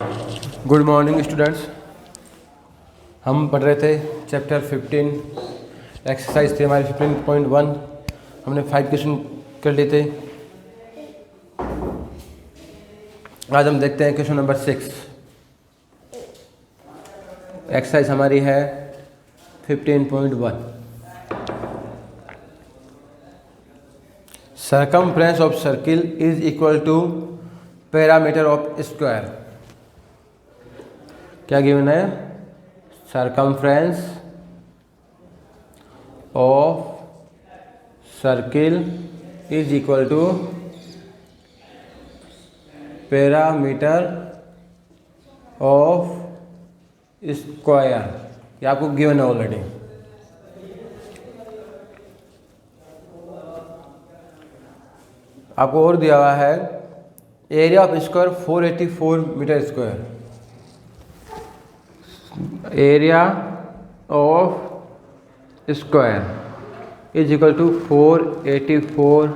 Good morning students. हम पढ़ रहे थे चैप्टर 15, एक्सरसाइज थी हमारी 15.1। हमने 5 क्वेश्चन कर लिए थे। आज हम देखते हैं क्वेश्चन नंबर 6। एक्सरसाइज हमारी है 15.1। Circumference of circle is equal to parameter of square. क्या गिवन है? Circumference of circle is equal to parameter of square. ये आपको गिवन है ऑलरेडी। आपको और दिया हुआ है area of square 484 metre square. Area of square is equal to 484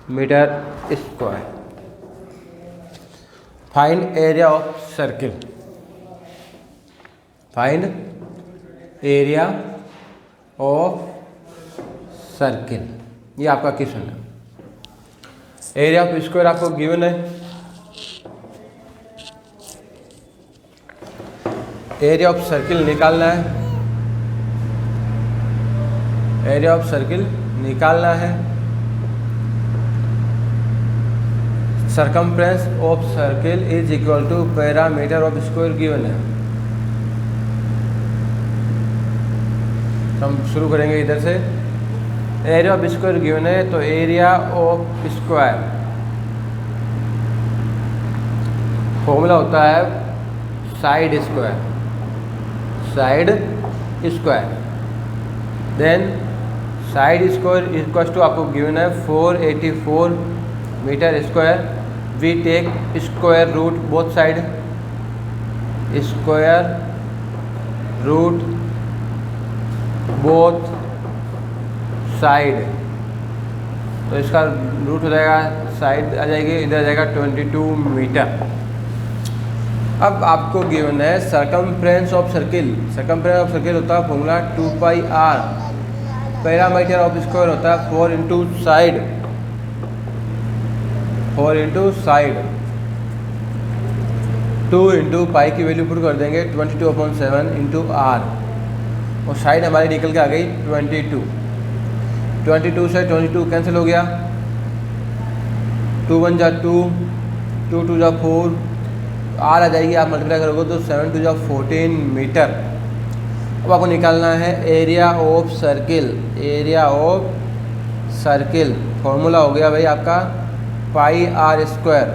metre square. Find area of circle. Find area of circle, ये आपका क्वेश्चन है। एरिया ऑफ स्क्वायर आपको गिवन है। एरिया ऑफ सर्किल निकालना है। एरिया ऑफ सर्किल निकालना है। Circumference of circle is equal to parameter of square given है। हम शुरू करेंगे इधर से। एरिया ऑफ स्क्वायर गिवन है, तो एरिया ऑफ स्क्वायर फॉर्मूला होता है side square. Side square then side square equal to आपको गिवन है 484 metre square. We take square root both side. Square root both side, तो इसका रूट हो जाएगा, साइड आ जाएगी, इधर आ जाएगा 22 मीटर। अब आपको गिवन है circumference of circle. Circumference of circle होता है formula 2πr। Parameter of square होता है 4 into side. 4 into side 2 into pi की वैल्यू पुट कर देंगे 22/7 इंटू आर, और साइड हमारी निकल के आ गई 22। 22 से 22 कैंसिल हो गया। 2 1 जा 2, 2 2 जा 4, आर आ जाएगी। आप मल्टीप्लाई करोगे तो 7 2 जा 14 मीटर। अब आपको निकालना है area of circle. Area of circle formula हो गया भाई आपका पाई आर स्क्वायर।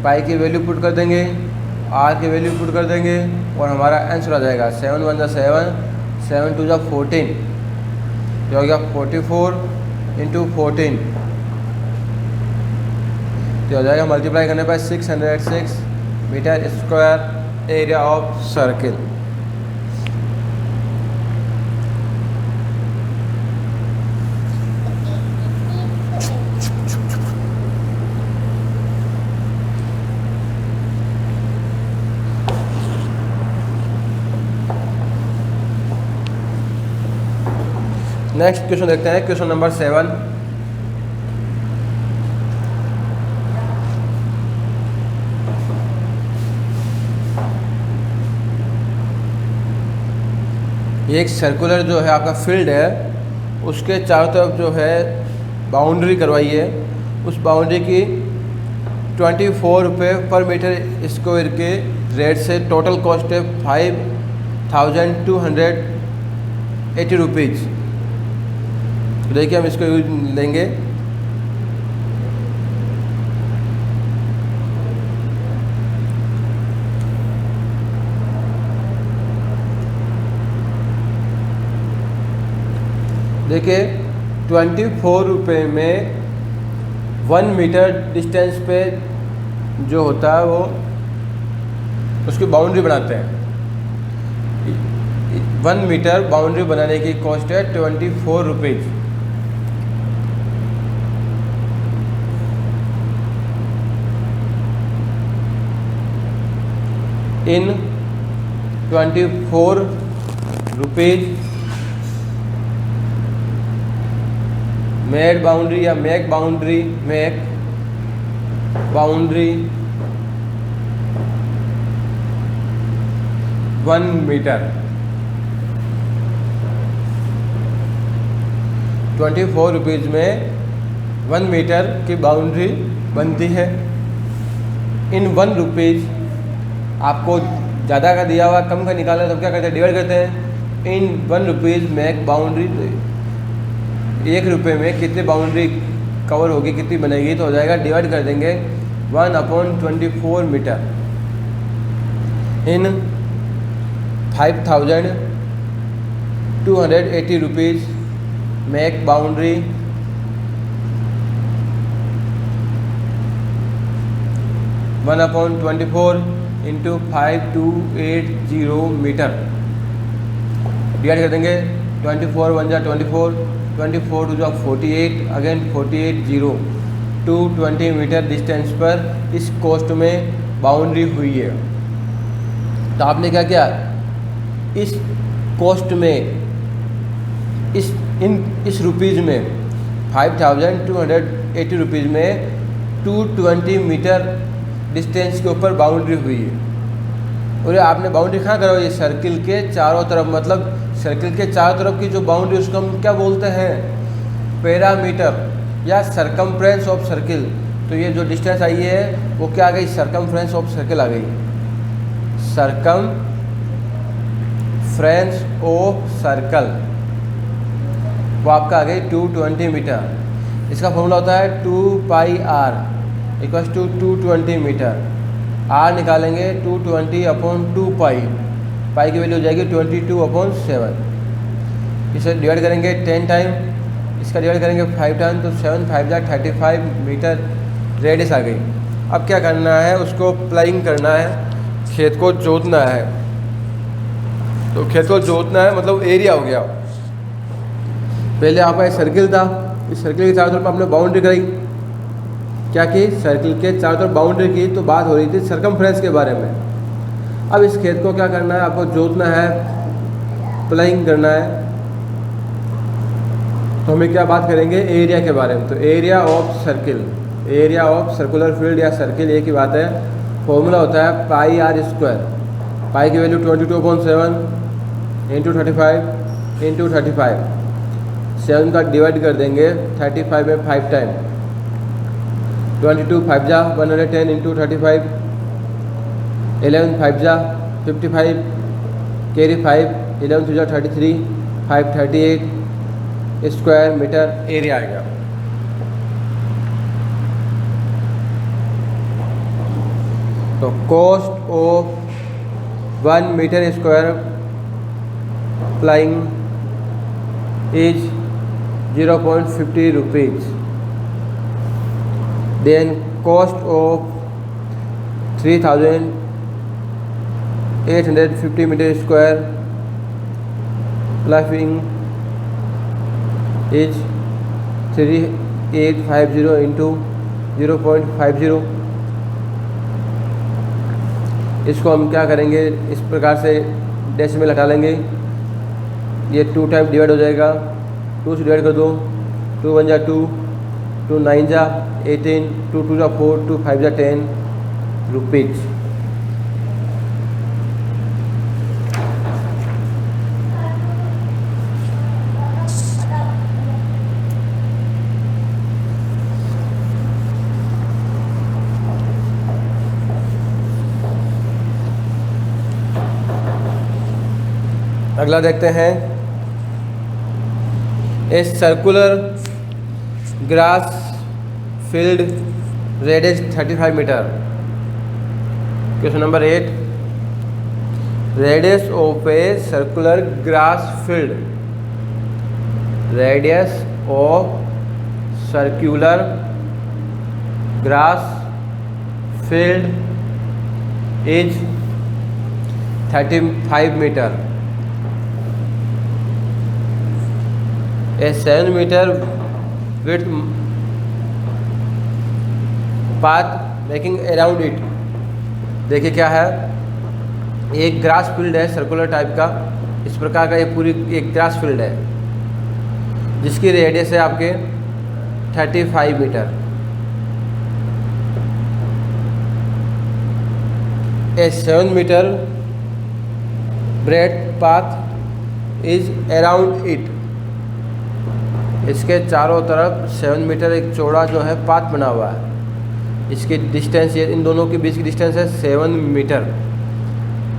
पाई की वैल्यू पुट कर देंगे, आर की वैल्यू पुट कर देंगे, और हमारा आंसर आ जाएगा 7 1 जा 7, 7 2 जा 14, जो हो गया 44 इंटू 14, तो हो जाएगा मल्टीप्लाई करने पर 606 meter square area of circle. Next question देखते हैं, क्वेश्चन नंबर 7। ये एक सर्कुलर जो है आपका फील्ड है, उसके चारों तरफ जो है बाउंड्री करवाई है। उस बाउंड्री की 24 रुपये पर मीटर स्क्वायर के रेट से टोटल कॉस्ट है 5280 रुपीज़। देखिए हम इसको यूज लेंगे। देखिए 24 रुपये में 1 मीटर डिस्टेंस पे जो होता है वो उसकी बाउंड्री बनाते हैं। 1 मीटर बाउंड्री बनाने की कॉस्ट है 24 rupees. in 24 rupees made boundary या मेक बाउंड्री 1 मीटर 24 रुपीज़ में 1 मीटर की बाउंड्री बनती है। इन 1 रुपीज़ आपको ज़्यादा का दिया हुआ कम का निकालना है तो क्या करते हैं, डिवाइड करते हैं। इन 1 रुपीज़ में बाउंड्री 1 रुपये में कितनी बाउंड्री कवर होगी, कितनी बनेगी, तो हो जाएगा डिवाइड कर देंगे 1/24 meter in 5280 rupees make boundary 1/24 into 5280 meter divide कर देंगे। 24 1 जा 24, 24 2 जा 48, अगेन 48 220 मीटर डिस्टेंस पर इस कोस्ट में बाउंड्री हुई है। तो आपने क्या किया, इस कोस्ट में इस रुपीज़ में 5280 रुपीज़ में 220 मीटर डिस्टेंस के ऊपर बाउंड्री हुई है। और आपने बाउंड्री कहाँ करा, ये सर्किल के चारों तरफ, मतलब सर्किल के चारों तरफ की जो बाउंड्री उसको हम क्या बोलते हैं, पैरामीटर या सरकमफ्रेंस ऑफ सर्किल। तो ये जो डिस्टेंस आई है वो क्या आ गई, सरकमफ्रेंस ऑफ सर्किल आ गई। सरकमफ्रेंस ऑफ सर्कल वो आपका आ गई 220 मीटर। इसका फॉर्मूला होता है 2πr equals to 220 metre. Are निकालेंगे 220/2π, पाई की वैल्यू हो जाएगी 22/7। इसे डिवाइड करेंगे 10 टाइम, इसका डिवाइड करेंगे 5 टाइम, तो 7 5 जा 35 मीटर रेडियस आ गई। अब क्या करना है, उसको प्लाइंग करना है, खेत को जोतना है। तो खेत को जोतना है मतलब एरिया हो गया। पहले आपका एक सर्किल था, इस सर्किल के चारों तरफ आपने बाउंड्री कराई, क्या की, सर्किल के चारों तरफ बाउंड्री की, तो बात हो रही थी सरकमफ्रेंस के बारे में। अब इस खेत को क्या करना है, आपको जोतना है, प्लाइंग करना है। तो हमें क्या बात करेंगे, एरिया के बारे में। तो area of circle, area of circular field या सर्किल एक ही बात है। फॉर्मूला होता है πr²। पाई की वैल्यू 22/7 इंटू 35 इंटू 35। 7 का डिवाइड कर देंगे 35 में 5 टाइम, 22 5 जा 110 इंटू 35, 11 5 जा 55, कैरी 5, 11 2 जा 33, 5 38 स्क्वायर मीटर एरिया आएगा। तो cost of 1 meter square ploughing is 0.50 rupees. Then cost of 3850 meter square ploughing is 3850 into 0.50। इसको हम क्या करेंगे, इस प्रकार से डेसिमल हटा लेंगे, ये 2 टाइम डिवाइड हो जाएगा। 2 से डिवाइड कर दो, 2 1 जा 2, 2 9 जा 18, 2 2 जा 4, 2 5 जा 10 रुपीज़। अगला देखते हैं, a circular grass field radius 35 meter. Question number 8, radius of a circular grass field, radius of circular grass field is 35 meter. A 7 meter width path making around it। देखिए क्या है, एक ग्रास फील्ड है circular type का, इस प्रकार का ये पूरी एक ग्रास फील्ड है जिसकी रेडियस है आपके 35 meter. A 7 meter broad path is around it. इसके चारों तरफ 7 मीटर एक चौड़ा जो है पाथ बना हुआ है। इसकी डिस्टेंस, ये इन दोनों के बीच की डिस्टेंस है 7 मीटर।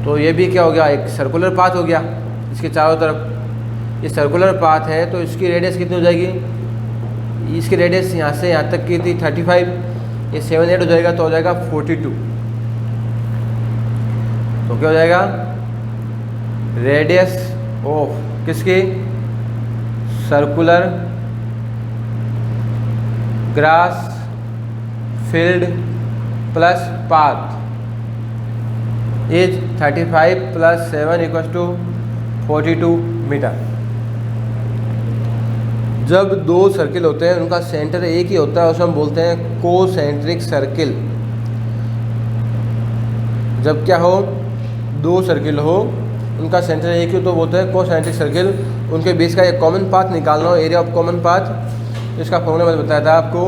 तो ये भी क्या हो गया, एक सर्कुलर पाथ हो गया इसके चारों तरफ। ये सर्कुलर पाथ है तो इसकी रेडियस कितनी हो जाएगी, इसकी रेडियस यहाँ से यहाँ तक की थी 35, ये 7 ऐड हो जाएगा तो हो जाएगा 42। तो क्या हो जाएगा, रेडियस ऑफ किसकी, circular grass field plus path is 35 plus 7 equals to 42 meter. जब दो सर्किल होते हैं उनका सेंटर एक ही होता है उसे हम बोलते हैं कोसेंट्रिक सर्किल। जब क्या हो, दो सर्किल हो उनका सेंटर एक ही तो बोलते हैं कोसेंट्रिक सर्किल। उनके बीच का एक कॉमन पाथ निकालना हो, एरिया ऑफ कॉमन पाथ। इसका फॉर्मूला मैंने बताया था आपको।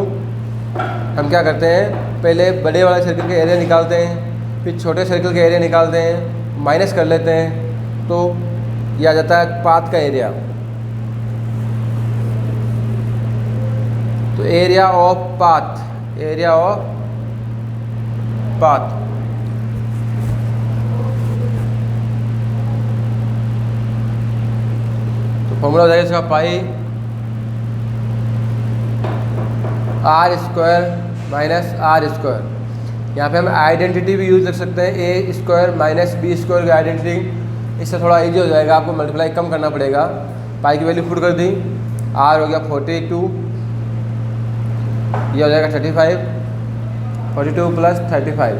हम क्या करते हैं, पहले बड़े वाले सर्किल के एरिया निकालते हैं, फिर छोटे सर्किल के एरिया निकालते हैं, माइनस कर लेते हैं तो ये आ जाता है पाथ का एरिया। तो area of path, area of path formula हो जाएगा इसका pi are square minus are square. यहाँ पे हम आइडेंटिटी भी यूज़ कर सकते हैं, A square minus B square की आइडेंटिटी। इससे थोड़ा इजी हो जाएगा, आपको मल्टीप्लाई कम करना पड़ेगा। पाई की वैल्यू पुट कर दी, आर हो गया 42, ये हो जाएगा 35, 42 प्लस 35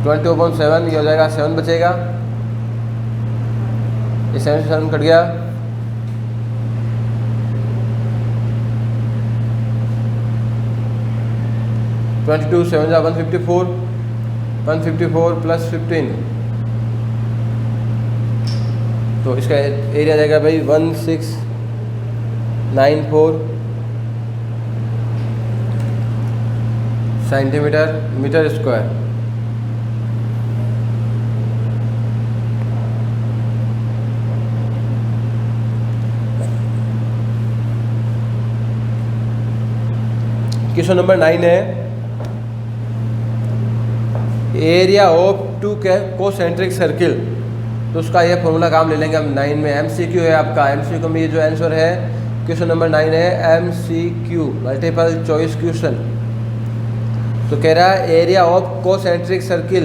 20/7, ये हो जाएगा 7 बचेगा, ये 7 से 7 कट गया, ट्वेंटी 7 जा 154, 154 प्लस 15 तो इसका एरिया जाएगा भाई 1694 centimeter meter square. Question number 9 है, area of two concentric circle. तो उसका ये फॉर्मूला काम ले लेंगे हम 9 में। MCQ है आपका, MCQ में ये जो आंसर है क्वेश्चन नंबर 9 है MCQ मल्टीपल चॉइस क्वेश्चन। तो कह रहा है एरिया ऑफ कोसेंट्रिक सर्किल।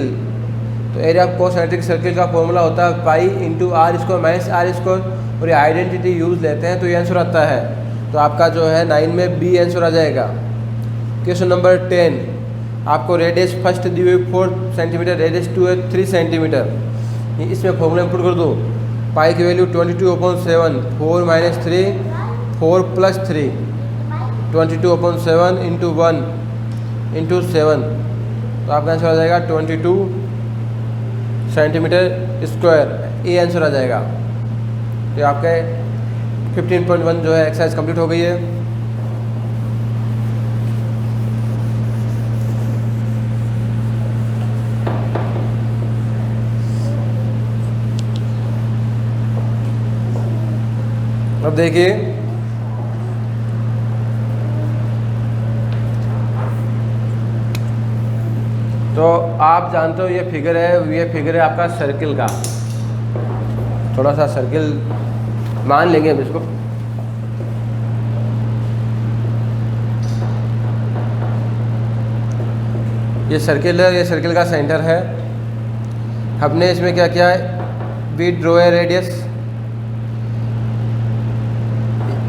तो एरिया ऑफ कोसेंट्रिक सर्किल का फॉर्मूला होता है pi into r square minus are square, और ये आइडेंटिटी यूज़ लेते हैं तो ये आंसर आता है। तो आपका जो है 9 में बी आंसर आ जाएगा। क्वेश्चन नंबर 10, आपको रेडियस फर्स्ट दी हुई 4 सेंटीमीटर, रेडियस 2 है 3 सेंटीमीटर। इसमें फॉर्मूला पुट कर दो, पाई की value 22/7, 4 minus 3 4 plus 3, 22/7 into 1 into 7, तो आपका आंसर आ जाएगा 22 सेंटीमीटर स्क्वायर। ये आंसर आ जाएगा। तो आपके 15.1 जो है एक्सरसाइज कंप्लीट हो गई है। अब देखिए, तो आप जानते हो ये फिगर है आपका सर्किल का। थोड़ा सा सर्किल मान लेंगे हम इसको। ये सर्किल है, ये सर्किल का सेंटर है। हमने इसमें क्या किया है, वी ड्रॉ ए रेडियस,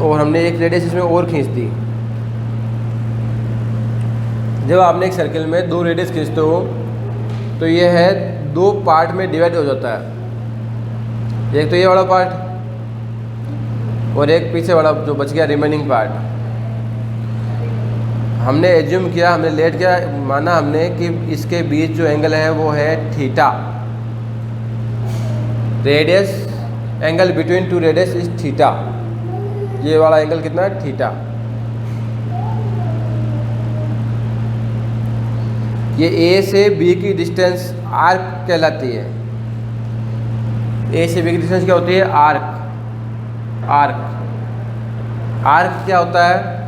और हमने एक रेडियस इसमें और खींच दी। जब आपने एक सर्किल में 2 रेडियस खींचते हो तो ये है 2 पार्ट में डिवाइड हो जाता है। एक तो ये वाला पार्ट और एक पीछे वाला जो बच गया रिमेनिंग पार्ट। हमने एज्यूम किया, हमने लेट किया, माना हमने कि इसके बीच जो एंगल है वो है theta. Radius, angle between two radius is theta. ये वाला एंगल कितना है? थीटा। ये ए से बी की डिस्टेंस आर्क कहलाती है। ए से बी की डिस्टेंस क्या होती है? आर्क। आर्क, आर्क क्या होता है?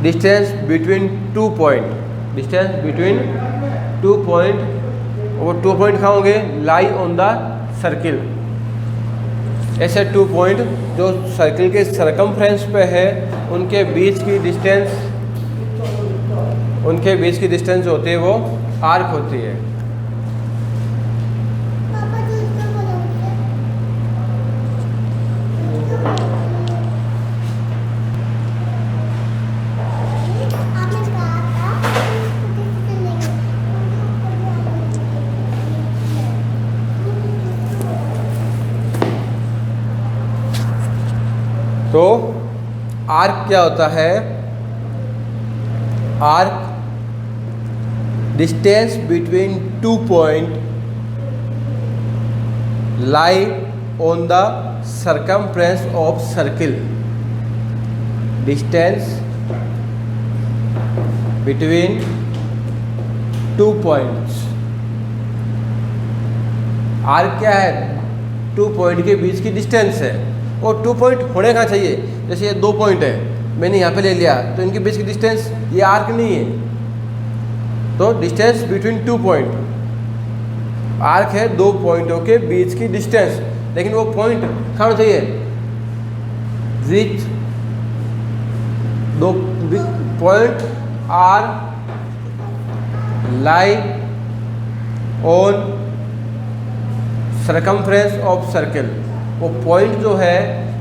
Distance between two point, distance between two point. वो 2 पॉइंट कहाँ होंगे? Lie on the circle. ऐसे 2 पॉइंट जो सर्किल के सरकमफ्रेंस पे है, उनके बीच की डिस्टेंस, उनके बीच की डिस्टेंस जो होती है वो आर्क होती है। तो आर्क क्या होता है? Arc distance between 2 point lie on the circumference of circle. Distance between 2 points. Arc क्या है? 2 पॉइंट के बीच की डिस्टेंस है। और 2 पॉइंट होने कहाँ चाहिए? जैसे ये 2 पॉइंट है, मैंने यहाँ पे ले लिया, तो इनके बीच की डिस्टेंस, ये आर्क नहीं है। तो डिस्टेंस बिटवीन 2 पॉइंट, आर्क है 2 पॉइंटों के बीच की डिस्टेंस। लेकिन वो पॉइंट कहाँ होना चाहिए? विच दो point are lie on circumference of circle. वो पॉइंट जो है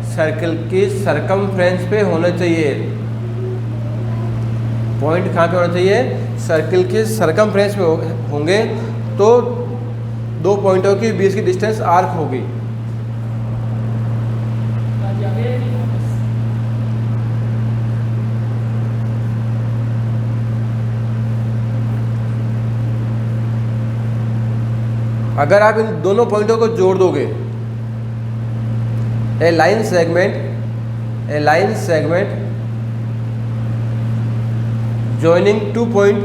सर्किल के सरकमफ्रेंस पे होना चाहिए। पॉइंट कहाँ पे होना चाहिए? सर्किल के सरकमफ्रेंस पे होंगे, तो 2 पॉइंटों के बीच की डिस्टेंस आर्क होगी। अगर आप इन दोनों पॉइंटों को जोड़ दोगे, a line segment joining 2 point,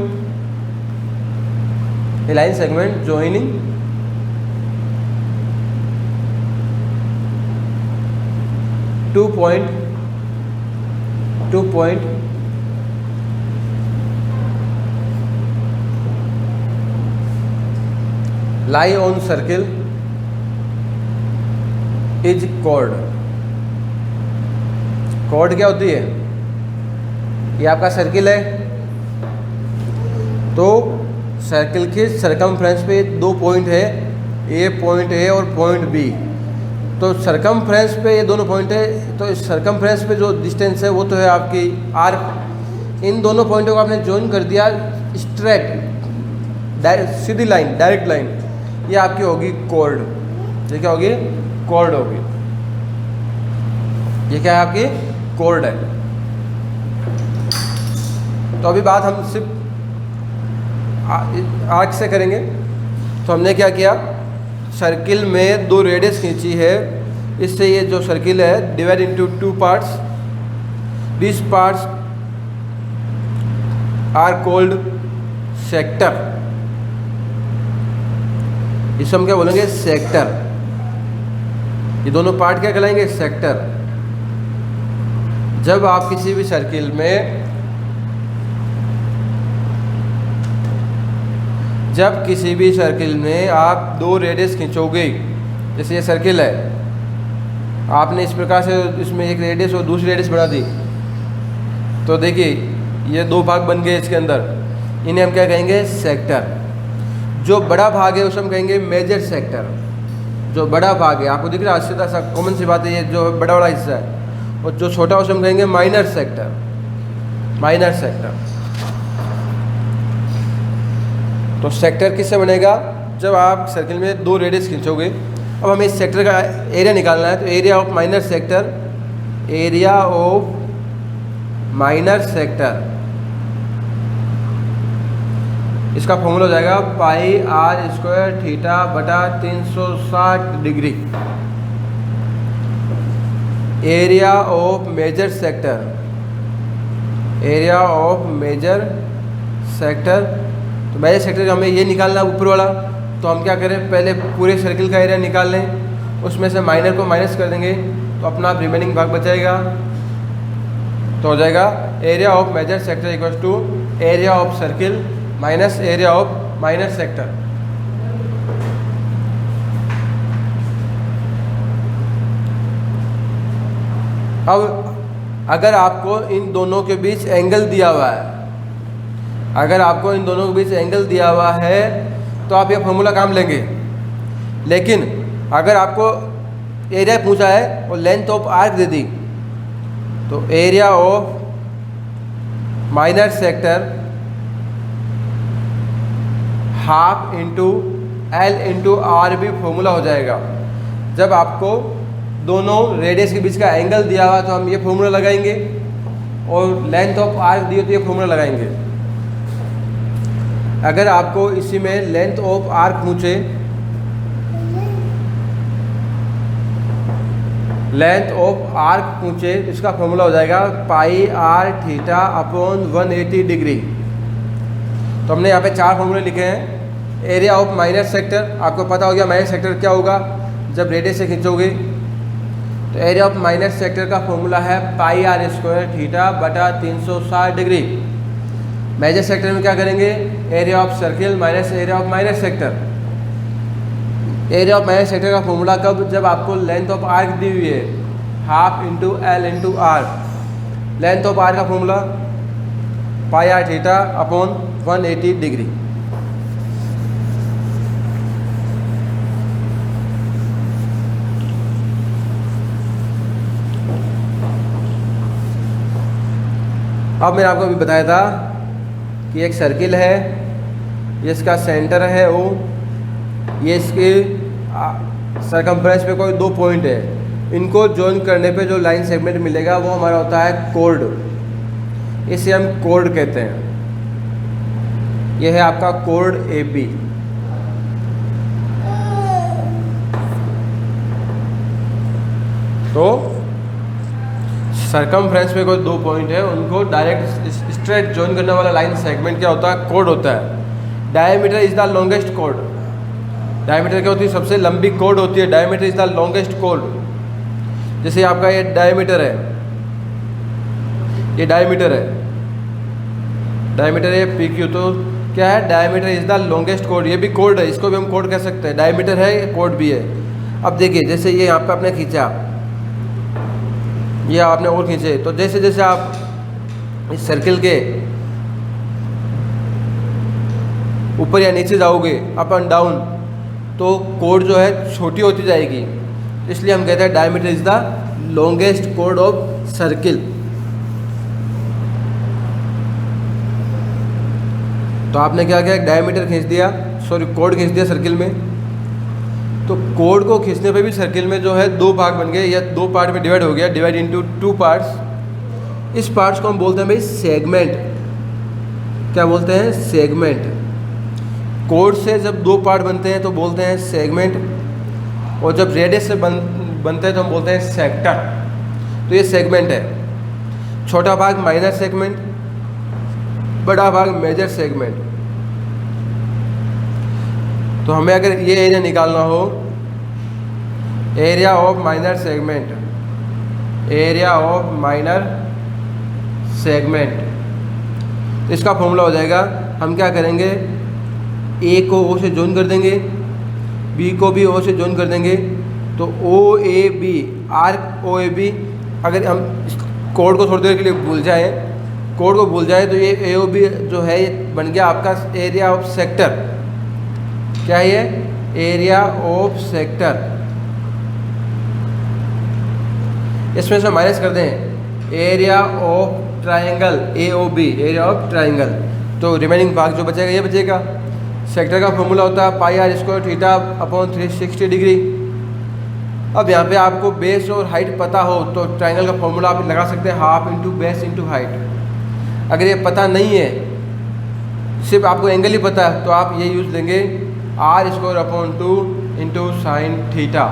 a line segment joining 2 point lie on circle is chord. Chord क्या होती है? ये आपका सर्किल है, तो सर्किल के सरकमफ्रेंस पे 2 पॉइंट है, ए पॉइंट ए और पॉइंट बी। तो सरकमफ्रेंस पे ये दोनों पॉइंट है, तो इस सरकमफ्रेंस पे जो डिस्टेंस है वो तो है आपकी आर्क। इन दोनों पॉइंटों को आपने ज्वाइन कर दिया स्ट्रेट, सीधी लाइन, डायरेक्ट लाइन, ये आपकी होगी कॉर्ड। ये क्या होगी? कॉर्ड होगी। ये क्या है? आपकी कॉर्ड है। तो अभी बात हम सिर्फ आर्क से करेंगे। तो हमने क्या किया? सर्किल में 2 रेडियस खींची है। इससे ये जो सर्किल है divide into 2 parts. This parts are called sector. इसको हम क्या बोलेंगे? सेक्टर। ये दोनों पार्ट क्या कहलाएंगे? सेक्टर। जब आप किसी भी सर्किल में, आप 2 रेडियस खींचोगे, जैसे ये सर्किल है, आपने इस प्रकार से इसमें एक रेडियस और दूसरी रेडियस बढ़ा दी, तो देखिए ये 2 भाग बन गए इसके अंदर। इन्हें हम क्या कहेंगे? सेक्टर। जो बड़ा भाग है उसे हम कहेंगे मेजर सेक्टर। जो बड़ा भाग है, आपको दिख रहा है, सीधा सा कॉमन सी बात है, ये जो बड़ा वाला हिस्सा है, और जो छोटा उसे हम कहेंगे माइनर सेक्टर। Minor sector. तो सेक्टर किससे बनेगा? जब आप सर्किल में 2 रेडियस खींचोगे। अब हमें इस सेक्टर का एरिया निकालना है, तो area of minor sector, area of minor sector, इसका फॉर्मूला हो जाएगा पाई आर स्क्वायर थीटा बटा 360 degree. Area of major sector, area of major sector, तो मेजर सेक्टर हमें ये निकालना ऊपर वाला, तो हम क्या करें, पहले पूरे सर्किल का एरिया निकाल लें, उसमें से माइनर को माइनस कर देंगे तो अपना रिमेनिंग भाग बचेगा। तो हो जाएगा area of major sector equal to area of circle minus area of minor sector. अब अगर आपको इन दोनों के बीच एंगल दिया हुआ है, अगर आपको इन दोनों के बीच एंगल दिया हुआ है तो आप ये फॉर्मूला काम लेंगे। लेकिन अगर आपको एरिया पूछा है और लेंथ ऑफ आर्क दे दी, तो area of minor sector half into L into r भी फॉर्मूला हो जाएगा। जब आपको दोनों रेडियस के बीच का एंगल दिया हुआ तो हम ये फॉर्मूला लगाएंगे, और लेंथ ऑफ आर्क दिए तो ये फॉर्मूला लगाएंगे। अगर आपको इसी में लेंथ ऑफ आर्क पूछे, लेंथ ऑफ आर्क पूछे, इसका फॉर्मूला हो जाएगा pi R theta upon 180 degree. तो हमने यहाँ पे 4 फॉर्मूले लिखे हैं। एरिया ऑफ माइनर सेक्टर, आपको पता हो गया माइनर सेक्टर क्या होगा जब रेडियस से खींचोगे। तो एरिया ऑफ माइनर सेक्टर का फॉर्मूला है पाई आर स्क्वायर थीटा बटा 360 डिग्री। मेजर सेक्टर में क्या करेंगे, area of circle minus area of minor sector. Area of minor sector का फॉर्मूला कब, जब आपको लेंथ ऑफ आर्क दी हुई है, half into L into R. Length of R का formula pi R theta upon 180 degree. अब मैंने आपको अभी बताया था कि एक सर्किल है, ये इसका सेंटर है O, ये इसके सरकमफ्रेंस पे कोई 2 पॉइंट है, इनको जॉइन करने पे जो लाइन सेगमेंट मिलेगा वो हमारा होता है कोर्ड, इसे हम कोर्ड कहते हैं। ये है आपका कोर्ड AB। तो सरकमफ्रेंस पे कोई 2 पॉइंट है, उनको डायरेक्ट स्ट्रेट जॉइन करने वाला लाइन सेगमेंट क्या होता है, कोर्ड होता है। Diameter is the longest chord. Diameter क्या होती है, सबसे लंबी कोर्ड होती है। Diameter is the longest chord. जैसे आपका ये डायमीटर है, ये डायमीटर है, डायमीटर है PQ, तो क्या है, diameter is the longest chord. ये भी कोर्ड है, इसको भी हम कोर्ड कह सकते हैं। डायमीटर है, कोर्ड भी है। अब देखिए, जैसे ये यहाँ पे आपने खींचा, ये आपने और खींचे, तो जैसे जैसे आप इस सर्किल के ऊपर या नीचे जाओगे, अप एंड डाउन, तो कोड जो है छोटी होती जाएगी। इसलिए हम कहते हैं diameter is the longest code of circle. तो आपने क्या किया, डायमीटर खींच दिया, सॉरी कोड खींच दिया सर्किल में। तो कोड को खींचने पे भी सर्किल में जो है 2 भाग बन गए, या 2 पार्ट में डिवाइड हो गया, डिवाइड इनटू 2 पार्ट्स। इस पार्ट्स को हम बोलते हैं भाई सेगमेंट। क्या बोलते हैं, सेगमेंट। कोड से जब 2 पार्ट बनते हैं तो बोलते हैं सेगमेंट, और जब रेडियस से बनते हैं तो हम बोलते हैं सेक्टर। तो ये सेगमेंट है। छोटा भाग माइनर सेगमेंट, बड़ा भाग मेजर सेगमेंट। तो हमें अगर ये एरिया निकालना हो, area of minor segment, area of minor segment, तो इसका फॉर्मूला हो जाएगा, हम क्या करेंगे, ए को ओ से जॉइन कर देंगे, बी को भी ओ से जॉइन कर देंगे, तो OAB, आर्क OAB। अगर हम इस कोड को थोड़ी देर के लिए भूल जाएं, कोड को भूल जाए, तो ये AOB जो है ये बन गया आपका एरिया ऑफ सेक्टर। क्या है ये, एरिया ऑफ सेक्टर। इसमें से माइनस कर दें area of triangle AOB, area of triangle, तो रिमेनिंग भाग जो बचेगा ये बचेगा। सेक्टर का फॉर्मूला होता है pi are square theta upon 360 degree. अब यहाँ पे आपको बेस और हाइट पता हो तो ट्राइंगल का फॉर्मूला आप लगा सकते हैं, half into base into height. अगर ये पता नहीं है, सिर्फ आपको एंगल ही पता है, तो आप ये यूज़ लेंगे r square upon 2 into sine theta.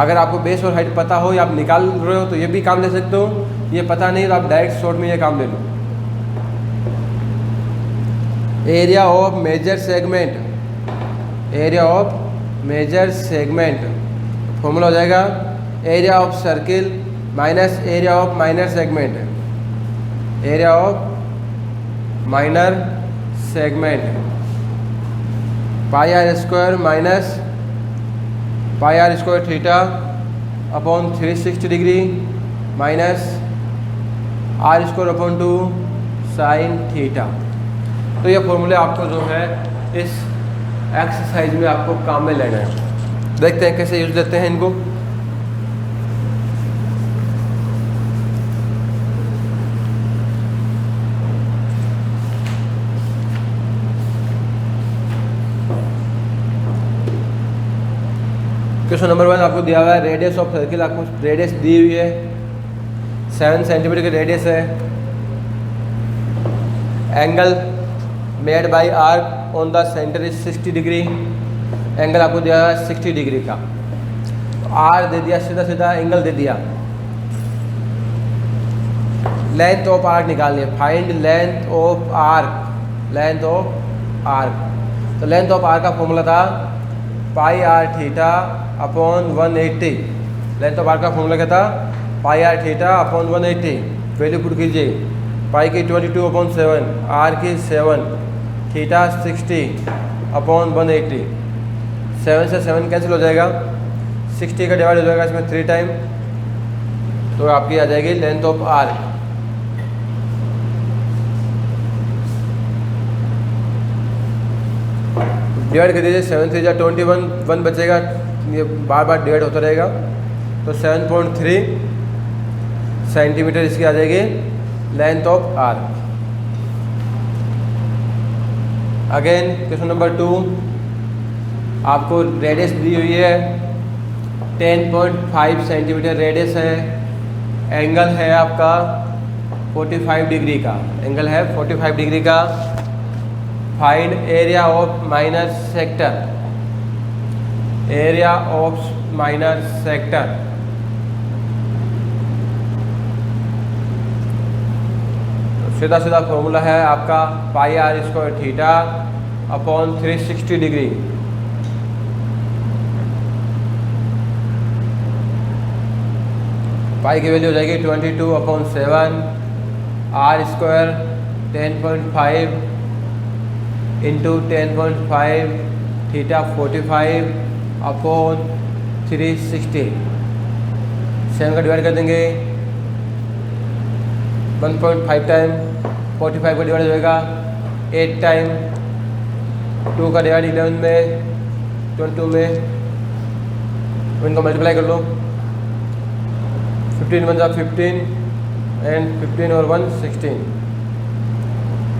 अगर आपको बेस और हाइट पता हो या आप निकाल रहे हो तो ये भी काम ले सकते हो, ये पता नहीं तो आप डायरेक्ट शॉर्ट में ये काम ले लो। Area of major segment, area of major segment formula हो जाएगा area of circle minus area of minor segment, area of minor segment pi are square minus pi are square theta upon 360 degree minus are square upon 2 sine theta. तो ये फॉर्मूले आपको जो है इस exercise में आपको काम में लेना है। देखते हैं कैसे यूज देते हैं इनको। क्वेश्चन नंबर 1 आपको दिया हुआ है रेडियस ऑफ सर्किल, आपको रेडियस दी हुई है 7 सेंटीमीटर की रेडियस है। Angle made by arc on the centre is 60 degree, angle आपको दिया है 60 डिग्री का। आर दे दिया, सीधा सीधा एंगल दे दिया। लेंथ ऑफ आर्क निकालनी है, find length of arc, length of arc. तो लेंथ ऑफ आर्क का फॉर्मूला था pi R theta upon 180। Length of arc का फॉर्मूला क्या था? Pi R theta upon 180। Value put कीजिए, पाई की 22/7, आर की 7, थीटा 60 अपॉन 180। 7 से 7 कैंसिल हो जाएगा, 60 का डिवाइड हो जाएगा इसमें 3 टाइम, तो आपकी आ जाएगी लेंथ ऑफ आर्क। डिवाइड कर दीजिए, 7 3 जा 21, 1 बचेगा, ये बार बार डिवाइड होता रहेगा। तो 7.3 सेंटीमीटर इसकी आ जाएगी length of arc. Again question number 2, आपको रेडियस दी हुई है 10.5 सेंटीमीटर रेडियस है, एंगल है आपका 45 डिग्री का, एंगल है 45 डिग्री का। Find area of minor sector, area of minor sector. सीधा सीधा फॉर्मूला है आपका pi are square theta upon 360 degree. Pi की वैल्यू हो जाएगी 22/7, R square 10.5 into 10.5, theta 45 upon 360। 7 का डिवाइड कर देंगे 1.5 टाइम, 45 का डिवाइड हो जाएगा 8 टाइम, 2 का डिवाइड 11 में, 22 में, इनको मल्टीप्लाई कर लो। 15 1 15 एंड 15 और 1 16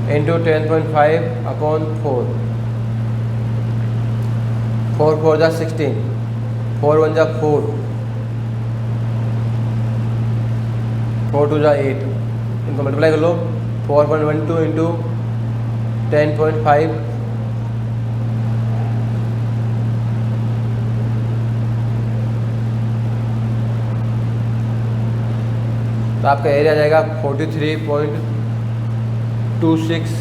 इंटू 10.5 अपॉन 4, 4 4 जा 16, 4 1 जा 4, 4 2 जा 8, इनको मल्टीप्लाई कर लो। 4.12 इंटू 10.5 तो आपका एरिया आ जाएगा 43.26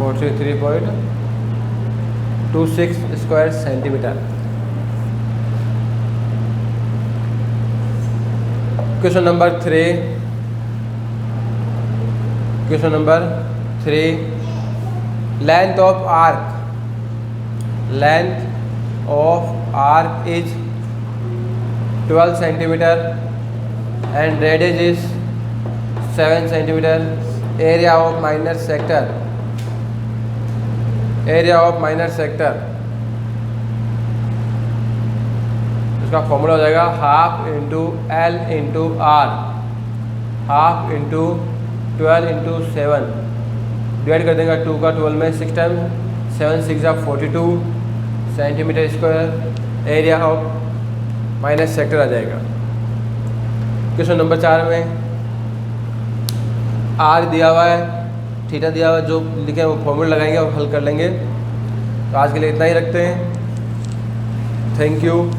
43.26 square centimeter. Question number 3, question number 3, length of arc, length of arc is 12 centimeter and radius is 7 centimeter. Area of minor sector, area of minor sector, इसका formula हो जाएगा half into L into r. Half into 12 into 7 divide कर देंगे 2 का 12 में 6 time 7 6 जा 42 centimetre square area of minus sector आ जाएगा। क्वेश्चन नंबर 4 में आर दिया हुआ है, थीटा दिया हुआ है, जो लिखे हैं वो फॉर्मूला लगाएंगे और हल कर लेंगे। तो आज के लिए इतना ही रखते हैं। Thank you.